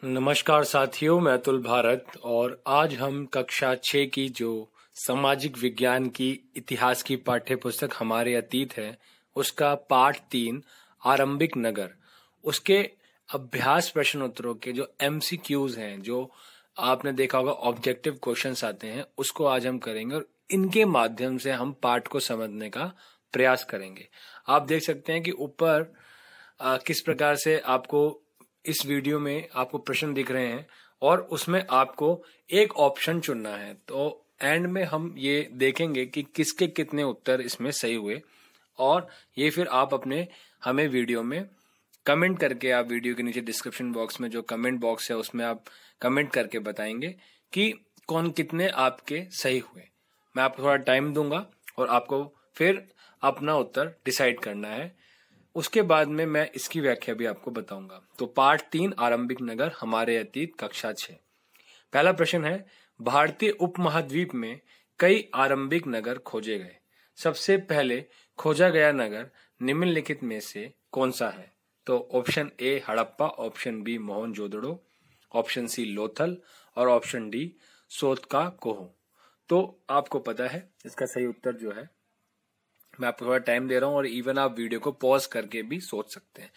नमस्कार साथियों, मैं अतुल भारत और आज हम कक्षा 6 की जो सामाजिक विज्ञान की इतिहास की पाठ्य पुस्तक हमारे अतीत है उसका पाठ 3 आरंभिक नगर, उसके अभ्यास प्रश्न उत्तरों के जो MCQs हैं, जो आपने देखा होगा ऑब्जेक्टिव क्वेश्चंस आते हैं, उसको आज हम करेंगे और इनके माध्यम से हम पाठ को समझने का प्रयास करेंगे। आप देख सकते हैं कि ऊपर किस प्रकार से आपको इस वीडियो में आपको प्रश्न दिख रहे हैं और उसमें आपको एक ऑप्शन चुनना है। तो एंड में हम ये देखेंगे कि किसके कितने उत्तर इसमें सही हुए और ये फिर आप अपने हमें वीडियो में कमेंट करके, आप वीडियो के नीचे डिस्क्रिप्शन बॉक्स में जो कमेंट बॉक्स है उसमें आप कमेंट करके बताएंगे कि कौन कितने आपके सही हुए। मैं आपको थोड़ा टाइम दूंगा और आपको फिर अपना उत्तर डिसाइड करना है। उसके बाद में मैं इसकी व्याख्या भी आपको बताऊंगा। तो पाठ 3 आरंभिक नगर हमारे अतीत कक्षा 6। पहला प्रश्न है, भारतीय उपमहाद्वीप में कई आरंभिक नगर खोजे गए। सबसे पहले खोजा गया नगर निम्नलिखित में से कौन सा है? तो option A Harappa, option B Mohenjodaro, option C Lothal और ऑप्शन डी सोतकाकोह। तो आपको पता है इसका सही उत्तर जो है, मैं आपको थोड़ा टाइम दे रहा हूं और इवन आप वीडियो को पॉज करके भी सोच सकते हैं।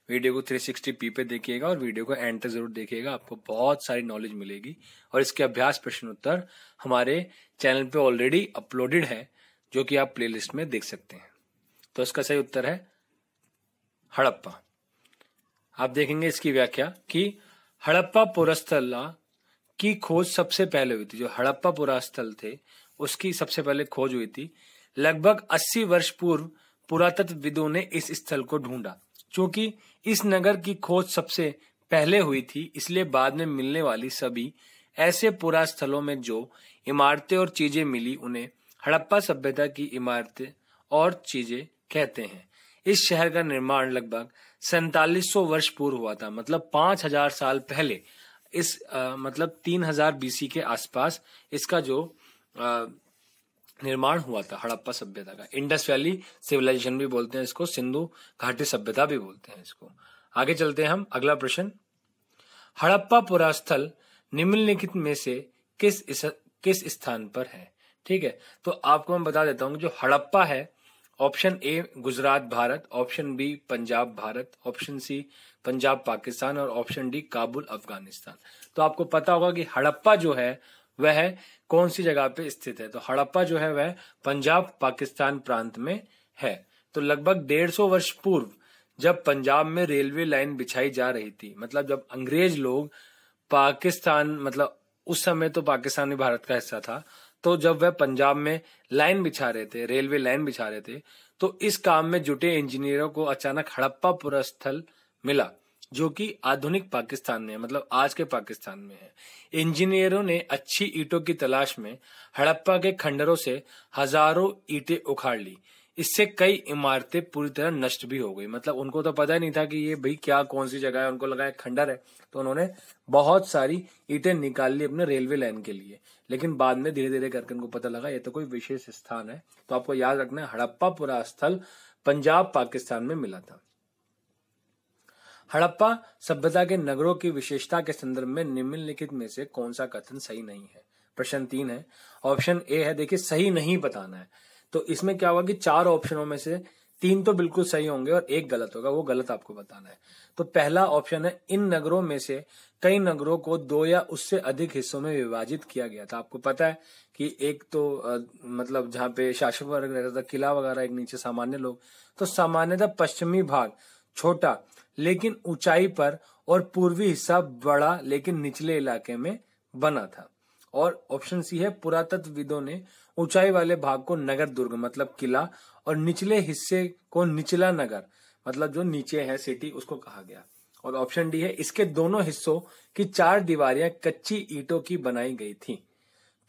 वीडियो को 360p पे देखिएगा और वीडियो को एंड तक जरूर देखिएगा, आपको बहुत सारी नॉलेज मिलेगी। और इसके अभ्यास प्रश्न उत्तर हमारे चैनल पे ऑलरेडी अपलोडेड है, जो कि आप प्लेलिस्ट में देख सकते हैं। तो इसका सही उत्तर है हड़प्पा। आप देखेंगे इसकी व्याख्या कि हड़प्पा पुरास्थल की खोज सबसे पहले हुई थी। जो हड़प्पा पुरास्थल थे उसकी सबसे पहले खोज हुई थी। लगभग 80 वर्ष पूर्व पुरातत्वविदों ने इस स्थल को ढूंढा। क्योंकि इस नगर की खोज सबसे पहले हुई थी, इसलिए बाद में मिलने वाली सभी ऐसे पुरास्थलों में जो इमारतें और चीजें मिली उन्हें हड़प्पा सभ्यता की इमारतें और चीजें कहते हैं। इस शहर का निर्माण लगभग 4700 वर्ष पूर्व हुआ था, मतलब 5000 साल पहले। इस मतलब 3000 BC के आसपास इसका जो निर्माण हुआ था हड़प्पा सभ्यता का। इंडस वैली सिविलाइजेशन भी बोलते हैं इसको, सिंधु घाटी सभ्यता भी बोलते हैं इसको। आगे चलते हैं हम। अगला प्रश्न, हड़प्पा पुरास्थल निम्नलिखित में से किस स्थान पर है? ठीक है, तो आपको मैं बता देता हूं, जो हड़प्पा है, option A Gujarat Bharat, option B Punjab Bharat, option C Punjab Pakistan और ऑप्शन डी काबुल अफगानिस्तान। तो आपको पता होगा कि हड़प्पा जो है वह कौन सी जगह पे स्थित है। तो हड़प्पा जो है वह पंजाब पाकिस्तान प्रांत में है। तो लगभग 150 वर्ष पूर्व जब पंजाब में रेलवे लाइन बिछाई जा रही थी, मतलब जब अंग्रेज लोग पाकिस्तान, मतलब उस समय तो पाकिस्तान भी भारत का हिस्सा था, तो जब वह पंजाब में लाइन बिछा रहे थे, रेलवे लाइन बिछा रहे थे, तो इस काम में जुटे इंजीनियरों को अचानक हड़प्पा पुरास्थल मिला, जो कि आधुनिक पाकिस्तान में है, मतलब आज के पाकिस्तान में है। इंजीनियरों ने अच्छी ईंटों की तलाश में हड़प्पा के खंडरों से हजारों ईंटें उखाड़ ली। इससे कई इमारतें पूरी तरह नष्ट भी हो गई। मतलब उनको तो पता ही नहीं था कि ये भाई क्या, कौन सी जगह है, उनको लगा एक खंडर है, तो उन्होंने बहुत सारी ईंटें निकाल ली अपने रेलवे लाइन के लिए। लेकिन बाद में धीरे धीरे करके उनको पता लगा ये तो कोई विशेष स्थान है। तो आपको याद रखना है, हड़प्पा पुरास्थल पंजाब पाकिस्तान में मिला था। हड़प्पा सभ्यता के नगरों की विशेषता के संदर्भ में निम्नलिखित में से कौन सा कथन सही नहीं है? प्रश्न 3 है, ऑप्शन ए है, देखिए सही नहीं बताना है। तो इसमें क्या होगा कि 4 ऑप्शनों में से 3 तो बिल्कुल सही होंगे और 1 गलत होगा, वो गलत आपको बताना है। तो पहला ऑप्शन है, इन नगरों में से कई नगरों को 2 या उससे अधिक हिस्सों में विभाजित किया गया था। आपको पता है कि एक तो मतलब जहाँ पे शासक वर्ग रहता था, किला वगैरह, एक नीचे सामान्य लोग। तो सामान्यतः पश्चिमी भाग छोटा लेकिन ऊंचाई पर और पूर्वी हिस्सा बड़ा लेकिन निचले इलाके में बना था। और ऑप्शन सी है, पुरातत्वविदों ने ऊंचाई वाले भाग को नगर दुर्ग मतलब किला और निचले हिस्से को निचला नगर मतलब जो नीचे है सिटी उसको कहा गया। और ऑप्शन डी है, इसके दोनों हिस्सों की 4 दीवारियां कच्ची ईंटों की बनाई गई थी।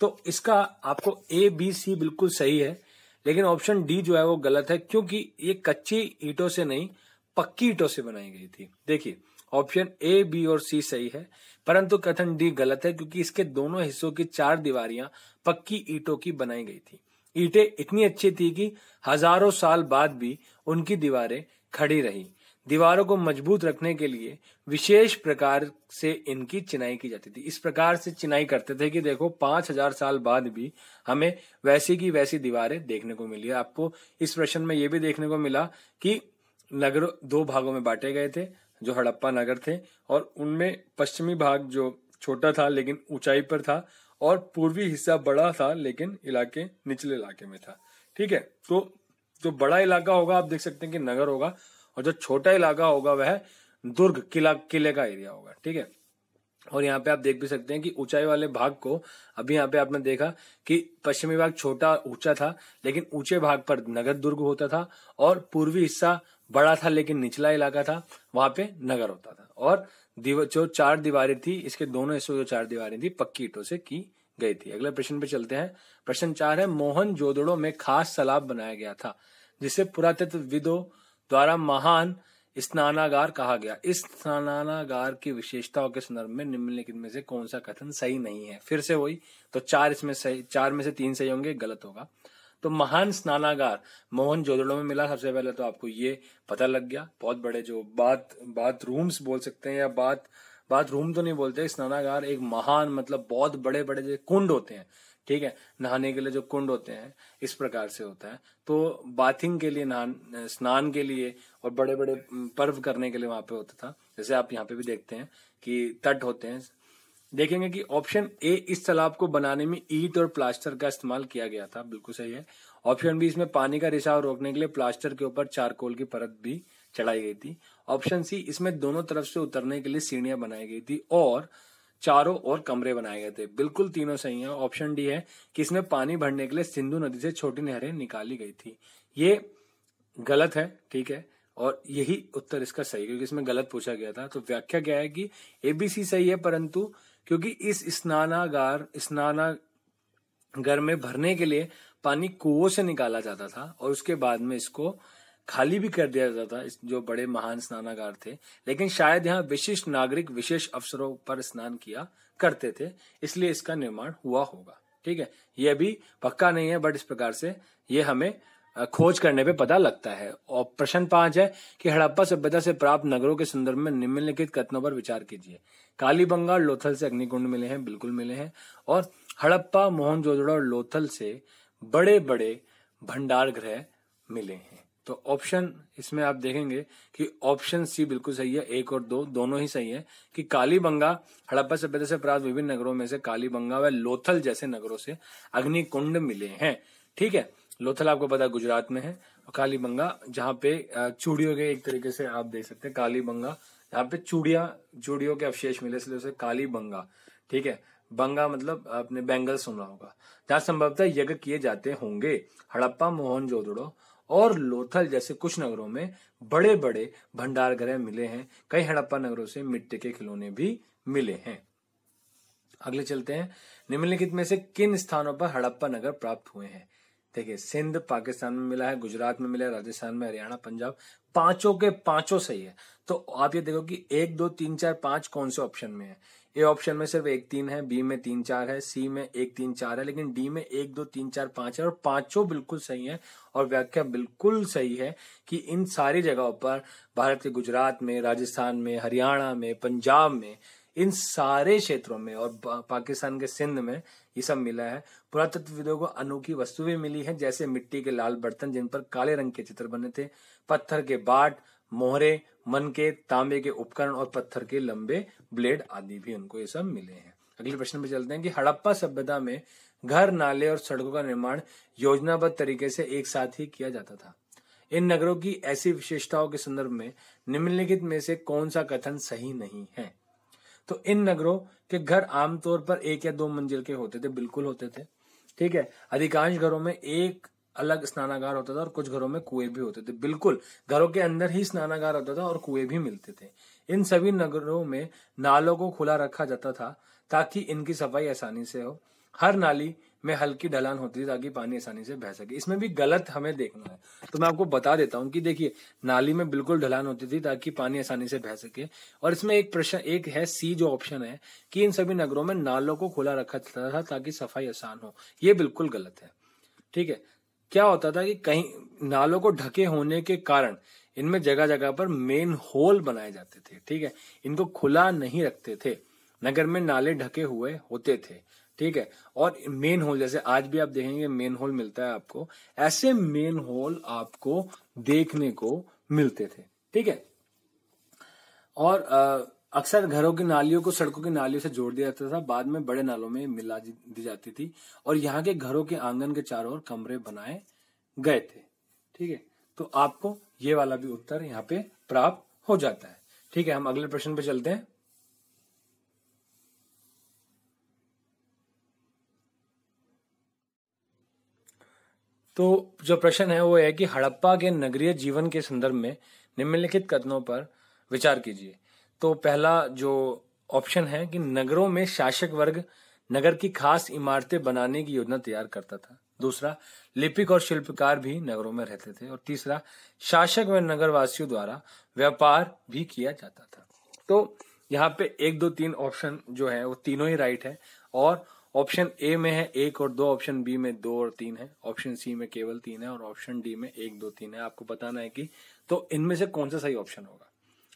तो इसका आपको ए बी सी बिल्कुल सही है, लेकिन ऑप्शन डी जो है वो गलत है, क्योंकि ये कच्ची ईंटों से नहीं पक्की ईंटों से बनाई गई थी। देखिए ऑप्शन ए बी और सी सही है, परंतु कथन डी गलत है, क्योंकि इसके दोनों हिस्सों की 4 दीवारियां पक्की ईंटों की बनाई गई थी। ईंटें इतनी अच्छी थी कि हजारों साल बाद भी उनकी दीवारें खड़ी रही। दीवारों को मजबूत रखने के लिए विशेष प्रकार से इनकी चिनाई की जाती थी। इस प्रकार से चिनाई करते थे कि देखो 5000 साल बाद भी हमें वैसी की वैसी दीवारें देखने को मिली है। आपको इस प्रश्न में यह भी देखने को मिला कि नगर 2 भागों में बांटे गए थे, जो हड़प्पा नगर थे, और उनमें पश्चिमी भाग जो छोटा था लेकिन ऊंचाई पर था, और पूर्वी हिस्सा बड़ा था लेकिन इलाके निचले इलाके में था। ठीक है, तो जो बड़ा इलाका होगा आप देख सकते हैं कि नगर होगा, और जो छोटा इलाका होगा वह दुर्ग किले का एरिया होगा। ठीक है, और यहाँ पे आप देख भी सकते हैं कि ऊंचाई वाले भाग को, अभी यहाँ पे आपने देखा कि पश्चिमी भाग छोटा ऊंचा था लेकिन ऊंचे भाग पर नगर दुर्ग होता था, और पूर्वी हिस्सा बड़ा था लेकिन निचला इलाका था, वहां पे नगर होता था। और जो 4 दीवारें थी, इसके दोनों हिस्सों जो 4 दीवारें थी पक्की ईंटों से की गई थी। अगले प्रश्न पे चलते हैं। प्रश्न 4 है, मोहनजोदड़ो में खास तालाब बनाया गया था जिसे पुरातत्वविदों द्वारा महान स्नानागार कहा गया। इस स्नानागार की विशेषताओं के संदर्भ में निम्नलिखित में से कौन सा कथन सही नहीं है? फिर से वही, तो 4 इसमें सही, 4 में से 3 सही होंगे, गलत होगा। तो महान स्नानागार मोहनजोदड़ो में मिला। सबसे पहले तो आपको ये पता लग गया, बहुत बड़े जो बाथरूम्स बोल सकते हैं, या बाथरूम तो नहीं बोलते, स्नानागार एक महान मतलब बहुत बड़े बड़े जो कुंड होते हैं, ठीक है, नहाने के लिए जो कुंड होते हैं, इस प्रकार से होता है। तो बाथिंग के लिए, स्नान के लिए और बड़े बड़े पर्व करने के लिए वहां पे होता था। जैसे आप यहाँ पे भी देखते हैं कि तट होते हैं। देखेंगे कि ऑप्शन ए, इस तालाब को बनाने में ईंट और प्लास्टर का इस्तेमाल किया गया था, बिल्कुल सही है। ऑप्शन बी, इसमें पानी का रिसाव रोकने के लिए प्लास्टर के ऊपर चारकोल की परत भी चढ़ाई गई थी। ऑप्शन सी, इसमें दोनों तरफ से उतरने के लिए सीढ़ियां बनाई गई थी और चारों ओर कमरे बनाए गए थे, बिल्कुल तीनों सही है। ऑप्शन डी है कि इसमें पानी भरने के लिए सिंधु नदी से छोटी नहरें निकाली गई थी। ये गलत है, ठीक है, और यही उत्तर इसका सही है क्योंकि इसमें गलत पूछा गया था। तो व्याख्या क्या है कि एबीसी सही है, परंतु क्योंकि इस स्नानागार में भरने के लिए पानी कुओं से निकाला जाता था और उसके बाद में इसको खाली भी कर दिया जाता था, जो बड़े महान स्नानागार थे, लेकिन शायद यहाँ विशिष्ट नागरिक विशेष अवसरों पर स्नान किया करते थे, इसलिए इसका निर्माण हुआ होगा। ठीक है, ये अभी पक्का नहीं है, बट इस प्रकार से ये हमें खोज करने पे पता लगता है। और प्रश्न 5 है कि हड़प्पा सभ्यता से प्राप्त नगरों के संदर्भ में निम्नलिखित कथनों पर विचार कीजिए। कालीबंगा और लोथल से अग्निकुंड मिले हैं, बिल्कुल मिले हैं, और हड़प्पा, मोहनजोदड़ो और लोथल से बड़े बड़े भंडार गृह मिले हैं। तो ऑप्शन इसमें आप देखेंगे कि ऑप्शन सी बिल्कुल सही है, 1 और 2 दोनों ही सही है कि कालीबंगा, हड़प्पा सभ्यता से प्राप्त विभिन्न नगरों में से कालीबंगा व लोथल जैसे नगरों से अग्निकुंड मिले हैं। ठीक है, लोथल आपको पता है गुजरात में है, और कालीबंगा जहाँ पे चूड़ियों के, एक तरीके से आप देख सकते हैं कालीबंगा जहाँ पे चूड़ियों के अवशेष मिले, इसलिए उसे कालीबंगा। ठीक है, बंगा मतलब आपने बैंगल सुना होगा, जहाँ संभवतः यज्ञ किए जाते होंगे। हड़प्पा, मोहनजोदड़ो और लोथल जैसे कुछ नगरों में बड़े बड़े भंडार गृह मिले हैं। कई हड़प्पा नगरों से मिट्टी के खिलौने भी मिले हैं। अगले चलते हैं, निम्नलिखित में से किन स्थानों पर हड़प्पा नगर प्राप्त हुए हैं? देखिए, सिंध पाकिस्तान में मिला है, गुजरात में मिला है, राजस्थान में, हरियाणा, पंजाब, पांचों के पांचों सही है। तो आप ये देखो कि 1, 2, 3, 4, 5 कौन से ऑप्शन में है? ए ऑप्शन में सिर्फ 1, 3 है, बी में 3, 4 है, सी में 1, 3, 4 है, लेकिन डी में 1, 2, 3, 4, 5 है, और पांचों बिल्कुल सही है। और व्याख्या बिल्कुल सही है कि इन सारी जगहों पर भारत के गुजरात में, राजस्थान में, हरियाणा में, पंजाब में, इन सारे क्षेत्रों में और पाकिस्तान के सिंध में ये सब मिला है। पुरातत्वविदों को अनोखी वस्तु भी मिली है, जैसे मिट्टी के लाल बर्तन जिन पर काले रंग के चित्र बने थे, पत्थर के बाट, मोहरे, मनके, तांबे के उपकरण और पत्थर के लंबे ब्लेड आदि भी उनको ये सब मिले हैं। अगले प्रश्न पे चलते हैं कि हड़प्पा सभ्यता में घर, नाले और सड़कों का निर्माण योजनाबद्ध तरीके से एक साथ ही किया जाता था। इन नगरों की ऐसी विशेषताओं के संदर्भ में निम्नलिखित में से कौन सा कथन सही नहीं है? तो इन नगरों के घर आमतौर पर 1 या 2 मंजिल के होते थे, बिल्कुल होते थे। ठीक है, अधिकांश घरों में एक अलग स्नानागार होता था और कुछ घरों में कुएं भी होते थे, बिल्कुल घरों के अंदर ही स्नानागार होता था और कुएं भी मिलते थे। इन सभी नगरों में नालों को खुला रखा जाता था ताकि इनकी सफाई आसानी से हो। हर नाली में हल्की ढलान होती थी ताकि पानी आसानी से बह सके। इसमें भी गलत हमें देखना है, तो मैं आपको बता देता हूं कि देखिए, नाली में बिल्कुल ढलान होती थी ताकि पानी आसानी से बह सके, और इसमें एक प्रश्न एक है, सी जो ऑप्शन है कि इन सभी नगरों में नालों को खुला रखा जाता था ताकि सफाई आसान हो, ये बिल्कुल गलत है। ठीक है, क्या होता था कि कहीं नालों को ढके होने के कारण इनमें जगह जगह पर मेन होल बनाए जाते थे। ठीक है, इनको खुला नहीं रखते थे। नगर में नाले ढके हुए होते थे। ठीक है, और मेन होल जैसे आज भी आप देखेंगे मेन होल मिलता है आपको, ऐसे मेन होल आपको देखने को मिलते थे। ठीक है, और अक्सर घरों की नालियों को सड़कों की नालियों से जोड़ दिया जाता था। बाद में बड़े नालों में मिला दी जाती थी और यहाँ के घरों के आंगन के चारों ओर कमरे बनाए गए थे। ठीक है, तो आपको ये वाला भी उत्तर यहाँ पे प्राप्त हो जाता है। ठीक है, हम अगले प्रश्न पे चलते हैं। तो जो प्रश्न है वो है कि हड़प्पा के नगरीय जीवन के संदर्भ में निम्नलिखित कथनों पर विचार कीजिए। तो पहला जो ऑप्शन है कि नगरों में शासक वर्ग नगर की खास इमारतें बनाने की योजना तैयार करता था। दूसरा, लिपिक और शिल्पकार भी नगरों में रहते थे। और तीसरा, शासक व नगरवासियों द्वारा व्यापार भी किया जाता था। तो यहाँ पे 1, 2, 3 ऑप्शन जो है वो तीनों ही राइट है। और ऑप्शन ए में है 1 और 2, ऑप्शन बी में 2 और 3 है, ऑप्शन सी में केवल 3 है और ऑप्शन डी में 1, 2, 3 है। आपको बताना है कि तो इनमें से कौन सा सही ऑप्शन होगा।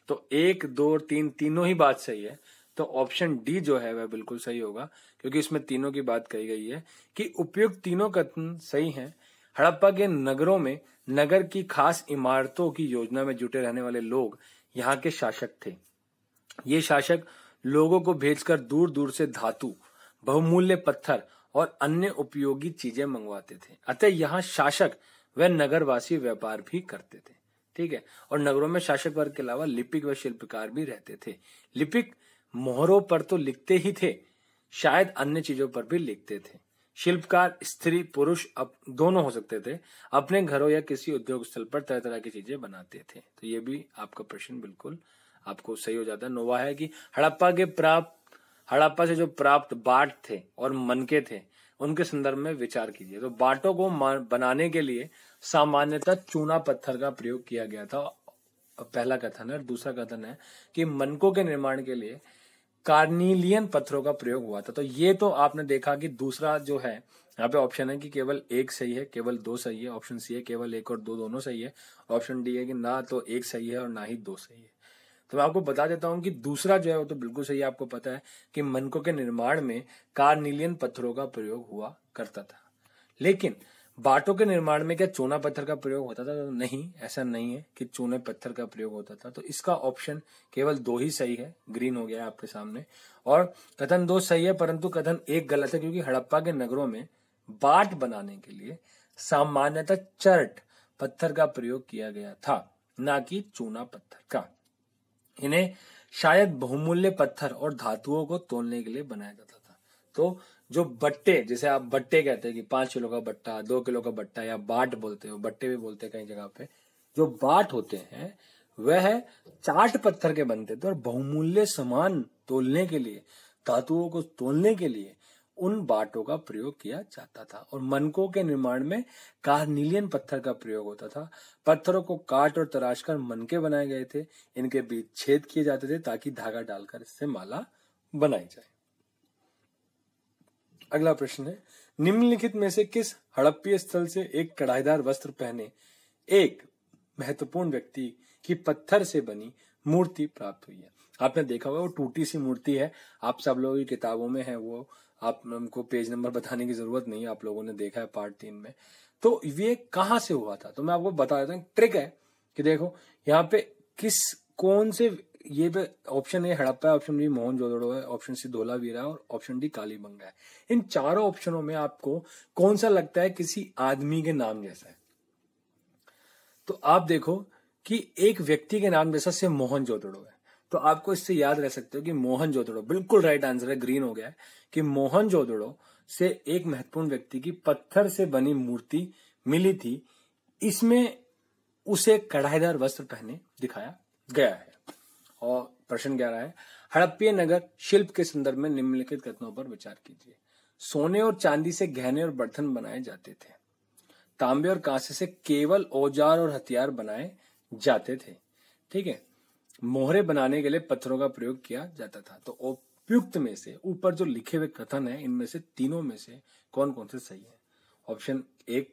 तो 1, 2 और 3 तीनों ही बात सही है। तो ऑप्शन डी जो है वह बिल्कुल सही होगा, क्योंकि इसमें तीनों की बात कही गई है कि उपयुक्त तीनों कथन सही हैं। हड़प्पा के नगरों में नगर की खास इमारतों की योजना में जुटे रहने वाले लोग यहाँ के शासक थे। ये शासक लोगों को भेजकर दूर दूर से धातु, बहुमूल्य पत्थर और अन्य उपयोगी चीजें मंगवाते थे। अतः यहाँ शासक व नगरवासी व्यापार भी करते थे। ठीक है, और नगरों में शासक वर्ग के अलावा लिपिक व शिल्पकार भी रहते थे। लिपिक मोहरों पर तो लिखते ही थे, शायद अन्य चीजों पर भी लिखते थे। शिल्पकार स्त्री पुरुष दोनों हो सकते थे, अपने घरों या किसी उद्योग स्थल पर तरह तरह की चीजें बनाते थे। तो ये भी आपका प्रश्न बिल्कुल आपको सही हो जाता है। नोवा है कि हड़प्पा से जो प्राप्त बाट थे और मनके थे उनके संदर्भ में विचार कीजिए। तो बाटों को बनाने के लिए सामान्यतः चूना पत्थर का प्रयोग किया गया था, पहला कथन है। दूसरा कथन है कि मनकों के निर्माण के लिए कार्निलियन पत्थरों का प्रयोग हुआ था। तो ये तो आपने देखा कि दूसरा जो है यहाँ पे ऑप्शन है कि केवल 1 सही है, केवल 2 सही है। ऑप्शन सी है केवल 1 और 2 दोनों सही है। ऑप्शन डी है कि ना तो 1 सही है और ना ही 2 सही है। तो मैं आपको बता देता हूं कि दूसरा जो है वो तो बिल्कुल सही है। आपको पता है कि मनकों के निर्माण में कार्निलियन पत्थरों का प्रयोग हुआ करता था। लेकिन बाटों के निर्माण में क्या चूना पत्थर का प्रयोग होता था? तो नहीं, ऐसा नहीं है कि चूने पत्थर का प्रयोग होता था। तो इसका ऑप्शन केवल 2 ही सही है, ग्रीन हो गया है आपके सामने। और कथन 2 सही है, परंतु कथन 1 गलत है, क्योंकि हड़प्पा के नगरों में बाट बनाने के लिए सामान्यतः चर्ट पत्थर का प्रयोग किया गया था, ना कि चूना पत्थर का। इन्हें शायद बहुमूल्य पत्थर और धातुओं को तोलने के लिए बनाया जाता था। तो जो बट्टे, जैसे आप बट्टे कहते हैं कि 5 किलो का बट्टा, 2 किलो का बट्टा, या बाट बोलते हो, बट्टे भी बोलते हैं कई जगह पे, जो बाट होते हैं वह चाट पत्थर के बनते थे और बहुमूल्य सामान तोलने के लिए, धातुओं को तोलने के लिए उन बाटों का प्रयोग किया जाता था। और मनकों के निर्माण में कार्निलियन पत्थर का प्रयोग होता था। पत्थरों को काट और तराश कर मनके बनाए गए थे। इनके बीच छेद किए जाते थे ताकि धागा डालकर इससे माला बनाई जाए। अगला प्रश्न है, निम्नलिखित में से किस हड़प्पीय स्थल से एक कढ़ाईदार वस्त्र पहने एक महत्वपूर्ण व्यक्ति की पत्थर से बनी मूर्ति प्राप्त हुई है? आपने देखा होगा वो टूटी सी मूर्ति है, आप सब लोगों की किताबों में है वो, आप हमको पेज नंबर बताने की जरूरत नहीं है, आप लोगों ने देखा है पार्ट 3 में। तो ये कहां से हुआ था? तो मैं आपको बता देता हूँ, ट्रिक है कि देखो यहाँ पे कौन से, ये पे ऑप्शन ए हड़प्पा है, ऑप्शन बी मोहनजोदड़ो है, ऑप्शन सी धोलावीरा है और ऑप्शन डी कालीबंगा है। इन चारों ऑप्शनों में आपको कौन सा लगता है किसी आदमी के नाम जैसा है? तो आप देखो कि एक व्यक्ति के नाम जैसा से मोहनजोदड़ो है, तो आपको इससे याद रह सकते हो कि मोहनजोदड़ो बिल्कुल राइट आंसर है, ग्रीन हो गया है कि मोहनजोदड़ो से एक महत्वपूर्ण व्यक्ति की पत्थर से बनी मूर्ति मिली थी। इसमें उसे कढ़ाईदार वस्त्र पहने दिखाया गया है। और प्रश्न 11 है, हड़प्पीय नगर शिल्प के संदर्भ में निम्नलिखित कथनों पर विचार कीजिए। सोने और चांदी से गहने और बर्तन बनाए जाते थे। तांबे और कांसे से केवल औजार और हथियार बनाए जाते थे। ठीक है, मोहरे बनाने के लिए पत्थरों का प्रयोग किया जाता था। तो उपयुक्त में से ऊपर जो लिखे हुए कथन है इनमें से तीनों में से कौन कौन से सही है? ऑप्शन 1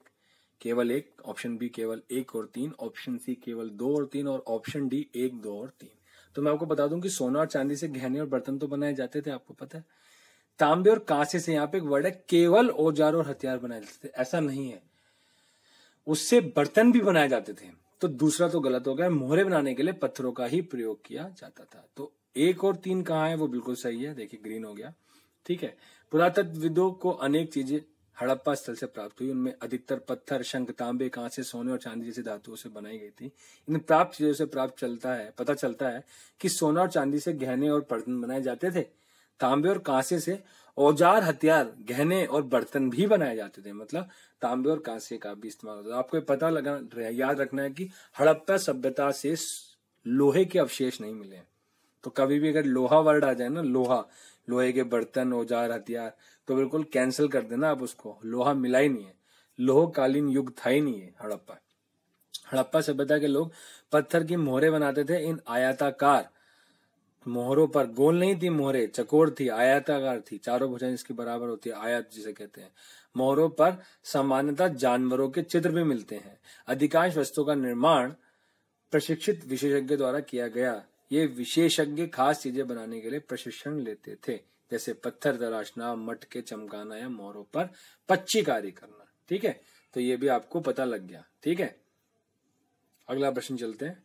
केवल 1, ऑप्शन बी केवल 1 और 3, ऑप्शन सी केवल 2 और 3 और ऑप्शन डी 1, 2 और 3। तो मैं आपको बता दूं कि सोना और चांदी से गहने और बर्तन तो बनाए जाते थे, आपको पता है। तांबे और कांसे से, यहाँ पे एक वर्ड है, केवल औजार और हथियार बनाए जाते थे, ऐसा नहीं है, उससे बर्तन भी बनाए जाते थे। तो दूसरा तो गलत हो गया, मोहरे बनाने के लिए पत्थरों का ही प्रयोग किया जाता था। तो 1 और 3 कहाँ है, वो बिल्कुल सही है, देखिए ग्रीन हो गया, ठीक है। पुरातत्वविदों को अनेक चीजें हड़प्पा स्थल से प्राप्त हुई, उनमें अधिकतर पत्थर, शंख, तांबे, कांसे, सोने और चांदी जैसी धातुओं से बनाई गई थी। इन प्राप्त चीजों से पता चलता है कि सोना और चांदी से गहने और बर्तन बनाए जाते थे। तांबे और कांसे से औजार, हथियार, गहने और बर्तन भी बनाए जाते थे, मतलब तांबे और कांसे का भी इस्तेमाल होता था। आपको याद रखना है कि हड़प्पा सभ्यता से लोहे के अवशेष नहीं मिले हैं। तो कभी भी अगर लोहा वर्ड आ जाए ना, लोहे के बर्तन, औजार, हथियार, तो बिल्कुल कैंसिल कर देना आप उसको, लोहा मिला ही नहीं है, लोहकालीन युग था ही नहीं है हड़प्पा सभ्यता के लोग पत्थर की मोहरे बनाते थे। इन आयताकार मोहरों पर, गोल नहीं थी मोहरे, चकोर थी, आयताकार थी, चारों भुजाएं इसके बराबर होती है, आयत जिसे कहते हैं। मोहरों पर सामान्यतः जानवरों के चित्र भी मिलते हैं। अधिकांश वस्तुओं का निर्माण प्रशिक्षित विशेषज्ञ द्वारा किया गया। ये विशेषज्ञ खास चीजें बनाने के लिए प्रशिक्षण लेते थे, जैसे पत्थर तराशना, मटके चमकाना या मोहरों पर पच्चीकारी करना, ठीक है। तो ये भी आपको पता लग गया, ठीक है। अगला प्रश्न चलते हैं।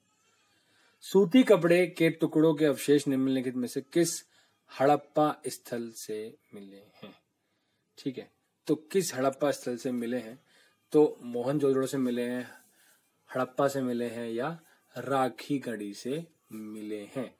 सूती कपड़े के टुकड़ों के अवशेष निम्नलिखित में से किस हड़प्पा स्थल से मिले हैं, ठीक है। तो किस हड़प्पा स्थल से मिले हैं, तो मोहनजोदड़ो से मिले हैं, हड़प्पा से मिले हैं, या राखीगढ़ी से मिले हैं।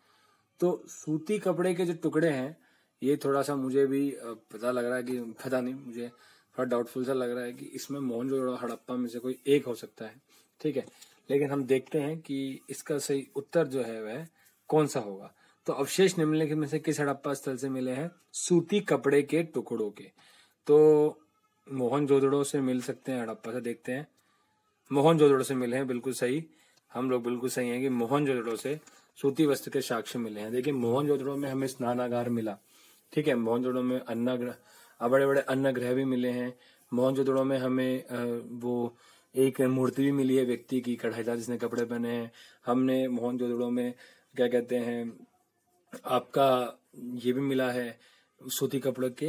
तो सूती कपड़े के जो टुकड़े हैं, ये थोड़ा सा मुझे भी पता लग रहा है कि, पता नहीं, मुझे थोड़ा डाउटफुल सा लग रहा है कि इसमें मोहनजोदड़ो हड़प्पा में से कोई एक हो सकता है, ठीक है। लेकिन हम देखते हैं कि इसका सही उत्तर जो है वह कौन सा होगा। तो अवशेष निम्नलिखित में से किस हड़प्पा स्थल से मिले हैं, सूती कपड़े के टुकड़ों के। तो मोहनजोदड़ो से मिल सकते हैं, हड़प्पा से देखते हैं। मोहनजोदड़ो से मिले हैं, बिल्कुल सही, हम लोग बिल्कुल सही हैं कि मोहनजोदड़ो से सूती वस्त्र के साक्ष्य मिले हैं। देखिए मोहनजोदड़ो में हमें स्नानागार मिला, ठीक है। मोहनजोदड़ो में बड़े बड़े अन्नगृह भी मिले हैं। मोहनजोदड़ो में हमें वो एक मूर्ति भी मिली है व्यक्ति की, कढ़ाईदार जिसने कपड़े पहने हैं। हमने मोहनजोदड़ो में क्या कहते हैं, आपका ये भी मिला है, सूती कपड़े के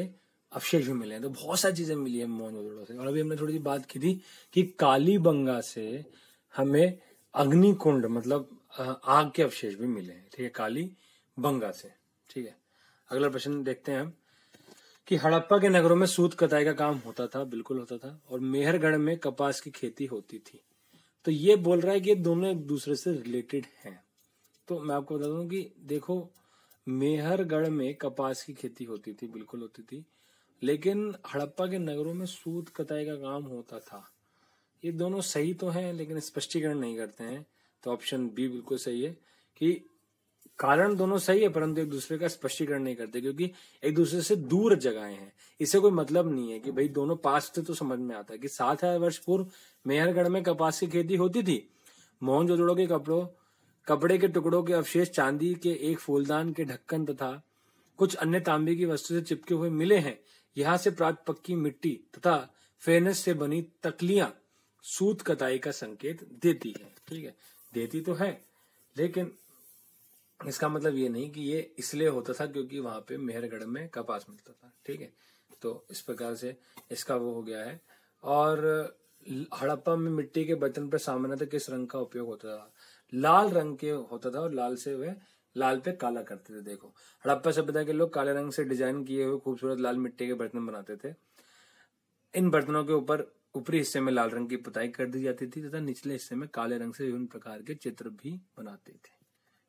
अवशेष भी मिले हैं। तो बहुत सारी चीजें मिली है मोहनजोदड़ो से। और अभी हमने थोड़ी सी बात की थी कि कालीबंगा से हमें अग्निकुंड, मतलब आग के अवशेष भी मिले हैं, ठीक है, कालीबंगा से, ठीक है। अगला प्रश्न देखते हैं हम कि हड़प्पा के नगरों में सूत कताई का काम होता था, बिल्कुल होता था, और मेहरगढ़ में कपास की खेती होती थी। तो ये बोल रहा है कि ये दोनों एक दूसरे से रिलेटेड हैं। तो मैं आपको बता दूं कि देखो, मेहरगढ़ में कपास की खेती होती थी, बिल्कुल होती थी, लेकिन हड़प्पा के नगरों में सूत कताई का काम होता था। ये दोनों सही तो हैं, लेकिन स्पष्टीकरण नहीं करते हैं। तो ऑप्शन बी बिल्कुल सही है कि कारण दोनों सही है, परंतु एक दूसरे का स्पष्टीकरण नहीं करते, क्योंकि एक दूसरे से दूर जगहें हैं। इससे कोई मतलब नहीं है कि भाई दोनों पास थे, तो समझ में आता है कि 7,000 वर्ष पूर्व मेहरगढ़ में कपास की खेती होती थी। मोहनजोदड़ो के कपड़े के टुकड़ों के अवशेष चांदी के एक फूलदान के ढक्कन तथा कुछ अन्य तांबे की वस्तु से चिपके हुए मिले हैं। यहाँ से प्राप्त पक्की मिट्टी तथा फेनस से बनी तकलियां सूत कताई का संकेत देती है, ठीक है। देती तो है, लेकिन इसका मतलब ये नहीं कि ये इसलिए होता था क्योंकि वहां पे मेहरगढ़ में कपास मिलता था, ठीक है। तो इस प्रकार से इसका वो हो गया है। और हड़प्पा में मिट्टी के बर्तन पर सामान्यतः किस रंग का उपयोग होता था, लाल रंग के होता था, और लाल पे काला करते थे। देखो, हड़प्पा सभ्यता के लोग काले रंग से डिजाइन किए हुए खूबसूरत लाल मिट्टी के बर्तन बनाते थे। इन बर्तनों के ऊपरी हिस्से में लाल रंग की पुताई कर दी जाती थी तथा निचले हिस्से में काले रंग से विभिन्न प्रकार के चित्र भी बनाते थे,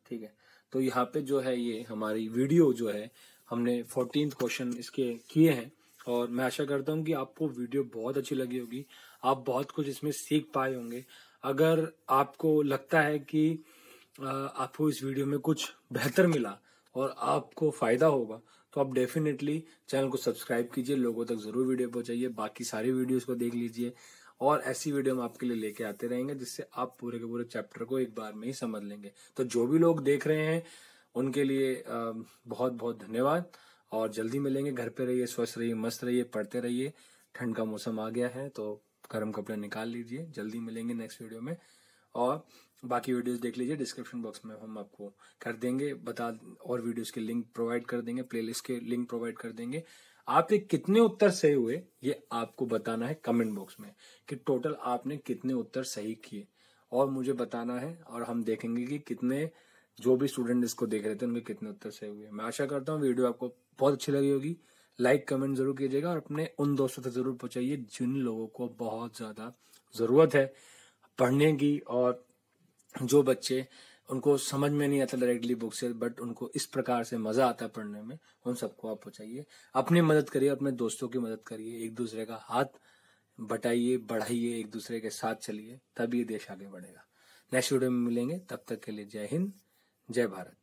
ठीक है। तो यहाँ पे जो है, ये हमारी वीडियो जो है, हमने 14th क्वेश्चन इसके किए हैं, और मैं आशा करता हूँ कि आपको वीडियो बहुत अच्छी लगी होगी, आप बहुत कुछ इसमें सीख पाए होंगे। अगर आपको लगता है कि आपको इस वीडियो में कुछ बेहतर मिला और आपको फायदा होगा, तो आप डेफिनेटली चैनल को सब्सक्राइब कीजिए, लोगों तक जरूर वीडियो पहुंचाइए, बाकी सारी वीडियोस को देख लीजिए, और ऐसी वीडियो हम आपके लिए लेके आते रहेंगे जिससे आप पूरे के पूरे चैप्टर को एक बार में ही समझ लेंगे। तो जो भी लोग देख रहे हैं उनके लिए बहुत बहुत धन्यवाद, और जल्दी मिलेंगे। घर पे रहिए, स्वस्थ रहिए, मस्त रहिए, पढ़ते रहिए। ठंड का मौसम आ गया है, तो गर्म कपड़े निकाल लीजिए। जल्दी मिलेंगे नेक्स्ट वीडियो में, और बाकी वीडियोस देख लीजिए, डिस्क्रिप्शन बॉक्स में हम आपको कर देंगे और वीडियोस के लिंक प्रोवाइड कर देंगे, प्लेलिस्ट के लिंक प्रोवाइड कर देंगे। आपके कितने उत्तर सही हुए ये आपको बताना है कमेंट बॉक्स में, कि टोटल आपने कितने उत्तर सही किए, और मुझे बताना है, और हम देखेंगे कि कितने जो भी स्टूडेंट इसको देख रहे थे उनके कितने उत्तर सही हुए। मैं आशा करता हूँ वीडियो आपको बहुत अच्छी लगी होगी। लाइक कमेंट जरूर कीजिएगा, और अपने उन दोस्तों तक जरूर पहुंचाइए जिन लोगों को बहुत ज्यादा जरूरत है पढ़ने की, और जो बच्चे उनको समझ में नहीं आता डायरेक्टली बुक से, बट उनको इस प्रकार से मजा आता है पढ़ने में, उन सबको आप पहुंचाइए। अपनी मदद करिए, अपने दोस्तों की मदद करिए, एक दूसरे का हाथ बटाइए, बढ़ाइए, एक दूसरे के साथ चलिए, तभी ये देश आगे बढ़ेगा। नेक्स्ट वीडियो में मिलेंगे, तब तक के लिए जय हिंद, जय भारत।